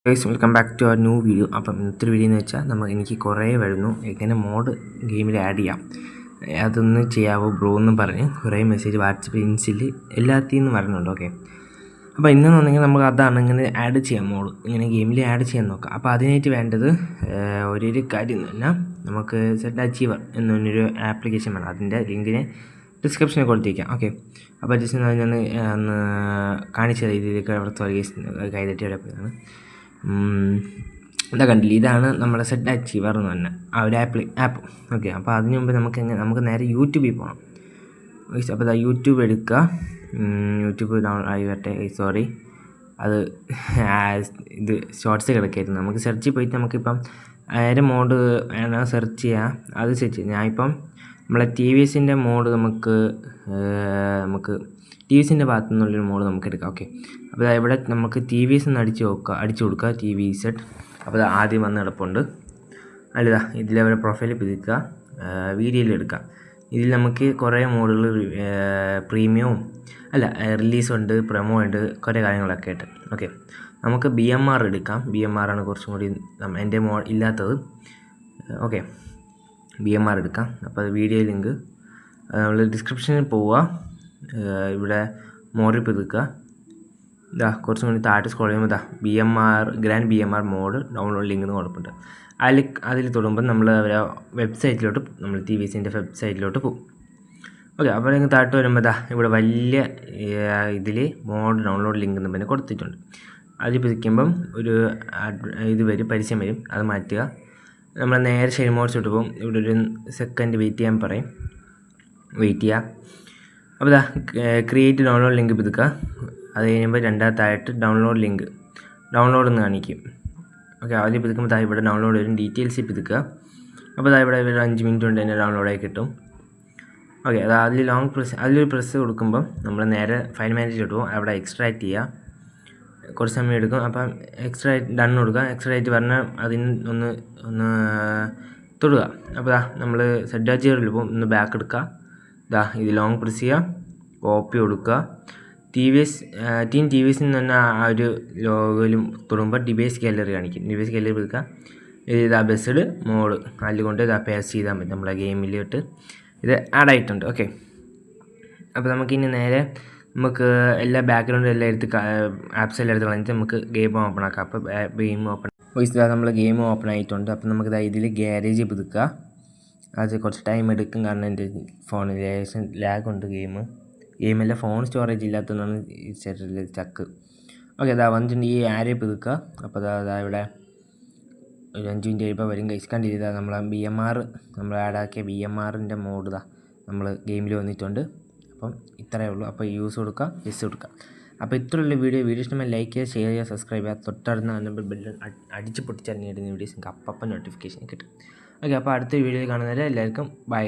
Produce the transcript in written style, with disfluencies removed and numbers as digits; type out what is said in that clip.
Guys welcome back to our new video. അപ്പം ഇന്നത്തെ video എന്ന് വെച്ചാൽ എനിക്ക് കുറേ വരുന്നു എങ്ങനെ മോഡ് ഗെയിമിൽ ആഡ് ചെയ്യാം, അതൊന്ന് ചെയ്യാവോ ബ്രോ എന്ന് പറഞ്ഞ് കുറേ മെസ്സേജ് വാട്സപ്പ് ഇൻസ്റ്റയിൽ എല്ലാത്തിൽ നിന്ന് വരുന്നുണ്ട്. ഓക്കെ, അപ്പോൾ ഇന്നെന്നുണ്ടെങ്കിൽ നമുക്ക് അതാണ് ഇങ്ങനെ ആഡ് ചെയ്യാം, മോഡ് ഇങ്ങനെ ഗെയിമിൽ ആഡ് ചെയ്യാൻ നോക്കാം. അപ്പോൾ അതിനായിട്ട് വേണ്ടത് ഒരു കാര്യം എന്ന് പറഞ്ഞാൽ നമുക്ക് സെറ്റ് അച്ചീവർ എന്നൊരു ആപ്ലിക്കേഷൻ വേണം. അതിൻ്റെ ലിങ്കിനെ ഡിസ്ക്രിപ്ഷനിൽ കൊടുത്തിരിക്കാം. ഓക്കെ, അപ്പോൾ ജസ്റ്റ് ഞാൻ ഒന്ന് കാണിച്ച രീതിയിലേക്ക് അവിടെ കൈതട്ടി അവിടെയാണ് എന്താ കണ്ടില്ല. ഇതാണ് നമ്മുടെ സെറ്റ് അച്ചീവർ എന്ന് പറഞ്ഞാൽ ആ ഒരു ആപ്പ്. ഓക്കെ, അപ്പോൾ അതിന് മുമ്പ് നമുക്ക് നേരെ യൂട്യൂബിൽ പോകണം. അപ്പോൾ ഇതാ യൂട്യൂബ് എടുക്കുക. യൂട്യൂബ് ഡൗൺ ആയി വരട്ടെ. സോറി, അത് ഇത് ഷോർട്സ് കിടക്കായിരുന്നു. നമുക്ക് സെർച്ചിൽ പോയിട്ട് നമുക്കിപ്പം ആയിരം മോഡ് വേണം സെർച്ച് ചെയ്യാം. അത് സെർച്ച് ചെയ്യാം. ഞാനിപ്പം നമ്മളെ ടി വി എസിൻ്റെ മോഡ് നമുക്ക് ടി വി എസിൻ്റെ ഭാഗത്തു നിന്നുള്ളൊരു മോഡ് നമുക്ക് എടുക്കാം. ഓക്കെ, അപ്പോൾ ഇവിടെ നമുക്ക് ടി വി എസ് എന്ന് അടിച്ചു കൊടുക്കുക ടി വി സെറ്റ്. അപ്പോൾ അത് ആദ്യം വന്ന് കിടപ്പുണ്ട്. അല്ലതാ ഇതിലവരെ പ്രൊഫൈലിൽ പിടിക്കുക, വീഡിയോയിൽ എടുക്കുക. ഇതിൽ നമുക്ക് കുറേ മോഡുകൾ പ്രീമിയവും അല്ല റിലീസുണ്ട്, പ്രൊമോ ഉണ്ട്, കുറേ കാര്യങ്ങളൊക്കെ ആയിട്ട്. ഓക്കെ, നമുക്ക് BMR എടുക്കാം. BMR ആണ് കുറച്ചും കൂടി എൻ്റെ ഇല്ലാത്തത്. ഓക്കെ, BMR എടുക്കാം. അപ്പോൾ അത് വീഡിയോ ലിങ്ക് നമ്മൾ ഡിസ്ക്രിപ്ഷനിൽ പോവുക. ഇവിടെ മോഡിൽ പുതുക്കുക. ഇതാ കുറച്ചും കൂടി താഴെ സ്ക്രോൾ ചെയ്യുമ്പോൾ BMR grand BMR mode download link എന്ന് കുഴപ്പമുണ്ട്. അതിൽ തൊടുമ്പോൾ നമ്മൾ അവരെ വെബ്സൈറ്റിലോട്ട് നമ്മൾ ടി വി എസിൻ്റെ വെബ്സൈറ്റിലോട്ട് പോകും. ഓക്കെ, അപ്പോൾ ഇങ്ങ് താഴോട്ട് വരുമ്പോൾ ഇവിടെ വലിയ ഇതിൽ മോഡ് ഡൗൺലോഡ് ലിങ്ക് എന്ന് പിന്നെ കൊടുത്തിട്ടുണ്ട്. അതിൽ പിടിക്കുമ്പം ഒരു ഇത് വരും, പരസ്യം വരും. അത് മാറ്റുക. നമ്മൾ നേരെ ഷെയർ മോഡ്സിലോട്ട് പോകും. ഇവിടെ ഒരു സെക്കൻഡ് വെയിറ്റ് ചെയ്യാൻ പറയും. വെയിറ്റ് ചെയ്യുക. അപ്പോൾ ക്രിയേറ്റ് ഡൗൺലോഡ് ലിങ്ക് പിതുക്കുക. അത് കഴിയുമ്പോൾ രണ്ടാമത്തായിട്ട് ഡൗൺലോഡ് എന്ന് കാണിക്കും. ഓക്കെ, അതിൽ പിതുക്കുമ്പോൾ ഇവിടെ ഡൗൺലോഡ് വരും. ഡീറ്റെയിൽസിൽ പിതുക്കുക. അപ്പോൾ ഇവിടെ ഒരു 5 മിനിറ്റ് കൊണ്ട് തന്നെ ഡൗൺലോഡായി കിട്ടും. ഓക്കെ, അതിലൊരു പ്രസ് കൊടുക്കുമ്പം നമ്മൾ നേരെ ഫയൽ മാനേജറിലോട്ട് പോകും. അവിടെ എക്സ്ട്രാക്ട് ചെയ്യുക. കുറച്ച് സമയം എടുക്കും. അപ്പം ഡൺ കൊടുക്കുക. എക്സ്ട്രാക്ട് പറഞ്ഞാൽ അതിന് ഒന്ന് തൊടുക. അപ്പോൾ നമ്മൾ സെറ്റ് അച്ചീവറിൽ പോകും. ഒന്ന് ബാക്ക് എടുക്കുക. ഇത് ലോങ് പ്രസ് ചെയ്യുക, കോപ്പി കൊടുക്കുക. ടി വി എസിൽ നിന്ന് തന്നെ ആ ഒരു ലോഗോയിലും തൊടുമ്പോൾ ഡിവൈസ് ഗാലറി കാണിക്കും. ഡിവൈസ് ഗാലറി എടുക്കുക. ഇത് ബെസ്ഡ് മോഡ് അതുകൊണ്ട് പേസ്റ്റ് ചെയ്താൽ മതി. നമ്മളെ ഗെയിമിലോട്ട് ഇത് ആഡ് ആയിട്ടുണ്ട്. ഓക്കെ, അപ്പോൾ നമുക്കിനി നേരെ എല്ലാ ബാക്ക്ഗ്രൗണ്ടും എല്ലാം ആപ്സ് എല്ലാം എടുത്ത് കളഞ്ഞിട്ട് നമുക്ക് ഗെയിം ഓപ്പൺ ആക്കാം. അപ്പോൾ ഗെയിം നമ്മൾ ഗെയിം ഓപ്പൺ ആയിട്ടുണ്ട്. അപ്പോൾ നമുക്ക് ഇതിൽ ഗ്യാരേജ് പുതുക്കുക. അത് കുറച്ച് ടൈം എടുക്കും, കാരണം എൻ്റെ ഫോണിൽ ലാഗുണ്ട്. ഗെയിമെല്ലാം ഫോൺ സ്റ്റോറേജ് ഇല്ലാത്തതാണ് ചക്ക്. ഓക്കെ, വന്നിട്ടുണ്ട്. ഈ ആരെ പുതുക്കുക. അപ്പോൾ ഇവിടെ ഒരു 5 മിനിറ്റ് കഴിയുമ്പോൾ വരും. കണ്ടില്ല, നമ്മൾ BMR നമ്മൾ ആഡാക്കിയ BMRൻ്റെ മോഡ് നമ്മൾ ഗെയിമിൽ വന്നിട്ടുണ്ട്. അപ്പം ഇത്രയേ ഉള്ളൂ. അപ്പോൾ യൂസ് കൊടുക്കുക, കൊടുക്കുക. അപ്പോൾ ഇത്രയുള്ള വീഡിയോ ഇഷ്ടമായി ലൈക്ക് ചെയ്യുക, ഷെയർ ചെയ്യുക, സബ്സ്ക്രൈബ് ചെയ്യുക. തൊട്ടടുത്ത് ബെല്ല് അടിച്ച് പൊട്ടിച്ചറിഞ്ഞിടുന്ന വീഡിയോസ് നിങ്ങൾക്ക് അപ്പം നോട്ടിഫിക്കേഷൻ കിട്ടും. ഓക്കെ, അപ്പോൾ അടുത്ത വീഡിയോ കാണുന്നവരെ എല്ലാവർക്കും ബൈ.